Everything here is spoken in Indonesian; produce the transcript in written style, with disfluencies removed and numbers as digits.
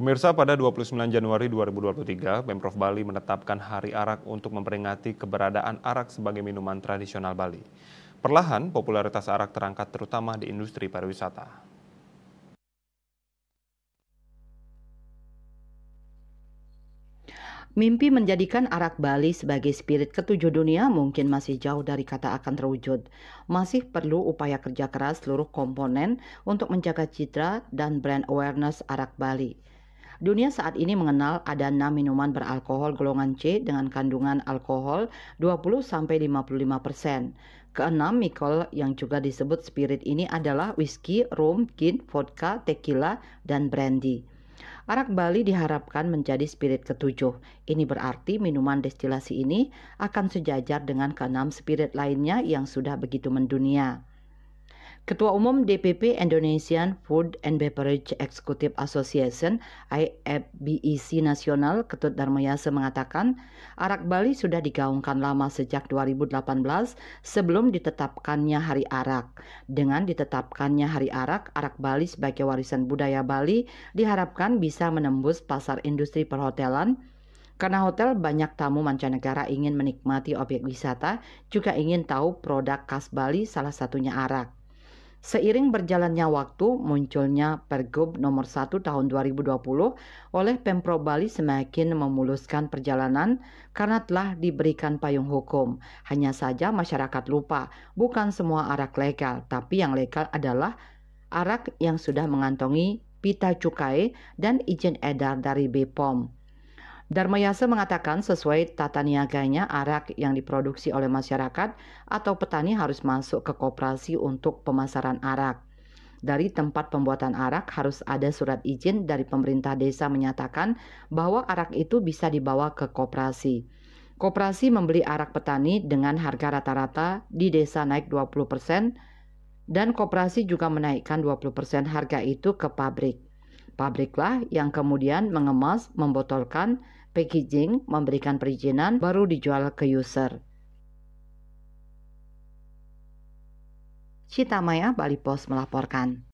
Pemirsa, pada 29 Januari 2023, Pemprov Bali menetapkan Hari Arak untuk memperingati keberadaan arak sebagai minuman tradisional Bali. Perlahan, popularitas arak terangkat terutama di industri pariwisata. Mimpi menjadikan arak Bali sebagai spirit ketujuh dunia mungkin masih jauh dari kata akan terwujud. Masih perlu upaya kerja keras seluruh komponen untuk menjaga citra dan brand awareness arak Bali. Dunia saat ini mengenal ada 6 minuman beralkohol golongan C dengan kandungan alkohol 20-55%. Keenam Mikol yang juga disebut spirit ini adalah whisky, rum, gin, vodka, tequila, dan brandy. Arak Bali diharapkan menjadi spirit ketujuh. Ini berarti minuman destilasi ini akan sejajar dengan keenam spirit lainnya yang sudah begitu mendunia. Ketua Umum DPP Indonesian Food and Beverage Executive Association (IFBEC) Nasional, Ketut Darmayasa mengatakan, arak Bali sudah digaungkan lama sejak 2018 sebelum ditetapkannya Hari Arak. Dengan ditetapkannya Hari Arak, arak Bali sebagai warisan budaya Bali diharapkan bisa menembus pasar industri perhotelan. Karena hotel banyak tamu mancanegara ingin menikmati objek wisata, juga ingin tahu produk khas Bali, salah satunya arak. Seiring berjalannya waktu, munculnya Pergub nomor 1 tahun 2020 oleh Pemprov Bali semakin memuluskan perjalanan karena telah diberikan payung hukum. Hanya saja masyarakat lupa, bukan semua arak legal, tapi yang legal adalah arak yang sudah mengantongi pita cukai dan izin edar dari BPOM. Darmayasa mengatakan sesuai tata niaganya arak yang diproduksi oleh masyarakat atau petani harus masuk ke koperasi untuk pemasaran arak. Dari tempat pembuatan arak harus ada surat izin dari pemerintah desa menyatakan bahwa arak itu bisa dibawa ke koperasi. Koperasi membeli arak petani dengan harga rata-rata di desa naik 20% dan koperasi juga menaikkan 20% harga itu ke pabrik. Pabriklah yang kemudian mengemas, membotolkan, packaging, memberikan perizinan, baru dijual ke user. Cita Maya, Bali Post melaporkan.